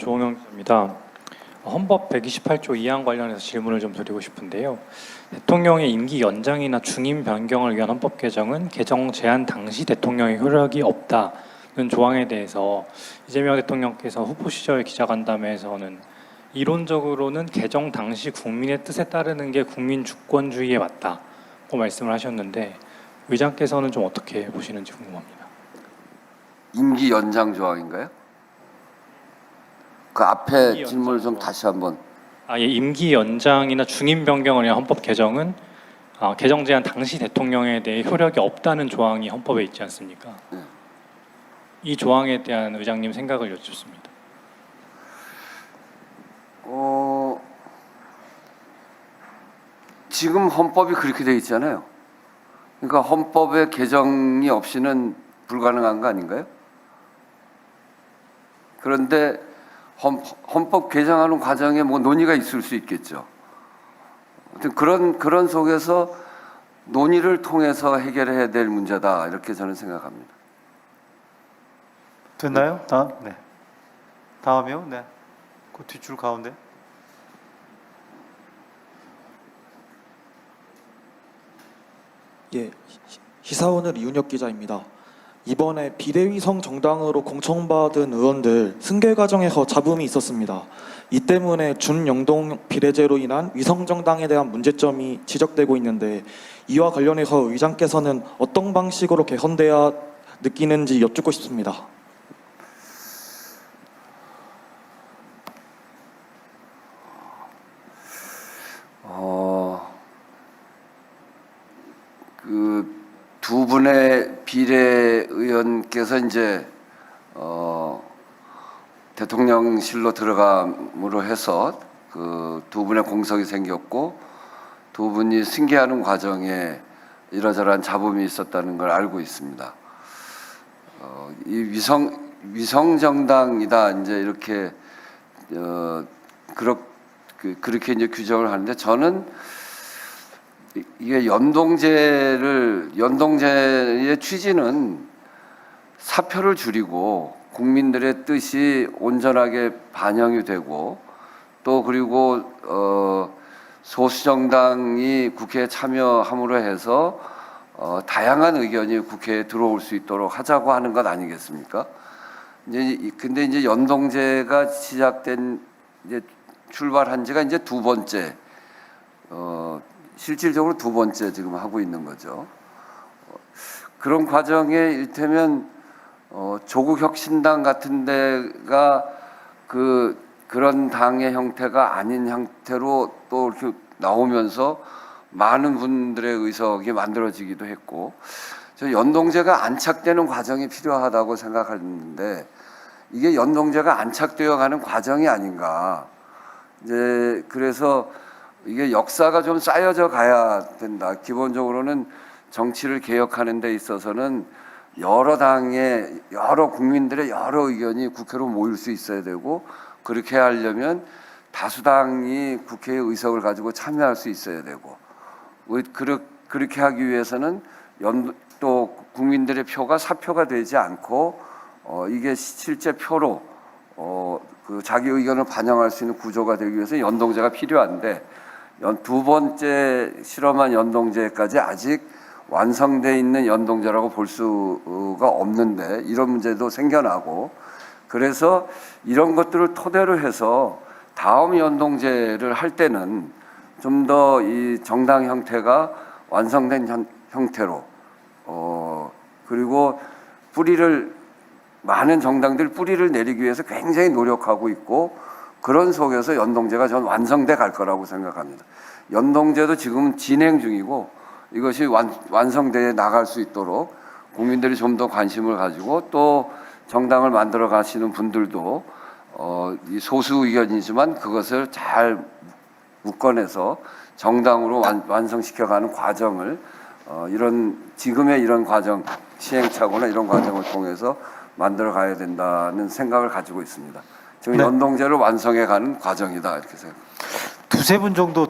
조홍영 기자입니다. 헌법 128조 2항 관련해서 질문을 좀 드리고 싶은데요. 대통령의 임기 연장이나 중임 변경을 위한 헌법 개정은 개정 제한 당시 대통령의 효력이 없다는 조항에 대해서 이재명 대통령께서 후보 시절 기자간담회에서는 이론적으로는 개정 당시 국민의 뜻에 따르는 게 국민 주권주의에 맞다고 말씀을 하셨는데 의장께서는 좀 어떻게 보시는지 궁금합니다. 임기 연장 조항인가요? 그 앞에 임기 질문을 좀 연장 다시 한번. 예, 임기 연장이나 중임 변경을 위한 헌법 개정은 개정 제한 당시 대통령에 대해 효력이 없다는 조항이 헌법에 있지 않습니까? 네. 이 조항에 대한 의장님 생각을 여쭙습니다. 지금 헌법이 그렇게 돼 있잖아요. 그러니까 헌법의 개정이 없이는 불가능한 거 아닌가요? 그런데 헌법 개정하는 과정에 뭐 논의가 있을 수 있겠죠. 아무튼 그런 속에서 논의를 통해서 해결해야 될 문제다 이렇게 저는 생각합니다. 됐나요? 다음? 네. 다음이요? 네. 그 뒷줄 가운데. 예, 시사오늘 이윤혁 기자입니다. 이번에 비대위성 정당으로 공천받은 의원들 승계 과정에서 잡음이 있었습니다. 이 때문에 준영동 비례제로 인한 위성 정당에 대한 문제점이 지적되고 있는데 이와 관련해서 의장께서는 어떤 방식으로 개선돼야 느끼는지 여쭙고 싶습니다. 그 두 분의 비례의원께서 이제 대통령실로 들어감으로 해서 그 두 분의 공석이 생겼고 두 분이 승계하는 과정에 이러저러한 잡음이 있었다는 걸 알고 있습니다. 이 위성 정당이다 이제 이렇게 그렇게 이제 규정을 하는데 저는 이게 연동제의 취지는 사표를 줄이고 국민들의 뜻이 온전하게 반영이 되고 또 그리고 소수 정당이 국회에 참여함으로 해서 다양한 의견이 국회에 들어올 수 있도록 하자고 하는 것 아니겠습니까? 근데 이제 연동제가 시작된 이제 출발한 지가 이제 두 번째 실질적으로 두 번째 지금 하고 있는 거죠. 그런 과정에 이를테면 조국혁신당 같은 데가 그런 당의 형태가 아닌 형태로 또 이렇게 나오면서 많은 분들의 의석이 만들어지기도 했고 저 연동제가 안착되는 과정이 필요하다고 생각하는데 이게 연동제가 안착되어 가는 과정이 아닌가. 이제 그래서 이게 역사가 좀 쌓여져 가야 된다. 기본적으로는 정치를 개혁하는 데 있어서는 여러 당의 여러 국민들의 여러 의견이 국회로 모일 수 있어야 되고 그렇게 하려면 다수당이 국회의 의석을 가지고 참여할 수 있어야 되고 그렇게 하기 위해서는 또 국민들의 표가 사표가 되지 않고 이게 실제 표로 그 자기 의견을 반영할 수 있는 구조가 되기 위해서 연동제가 필요한데 두 번째 실험한 연동제까지 아직 완성돼 있는 연동제라고 볼 수가 없는데 이런 문제도 생겨나고 그래서 이런 것들을 토대로 해서 다음 연동제를 할 때는 좀 더 이 정당 형태가 완성된 형태로 그리고 많은 정당들 뿌리를 내리기 위해서 굉장히 노력하고 있고 그런 속에서 연동제가 전 완성돼 갈 거라고 생각합니다. 연동제도 지금 진행 중이고 이것이 완성돼 나갈 수 있도록 국민들이 좀 더 관심을 가지고 또 정당을 만들어 가시는 분들도 이 소수 의견이지만 그것을 잘 묶어내서 정당으로 완성시켜가는 과정을 지금의 이런 과정 시행착오나 이런 과정을 통해서 만들어 가야 된다는 생각을 가지고 있습니다. 지금 네. 연동제를 완성해 가는 과정이다 이렇게 생각합니다. 두세 분 정도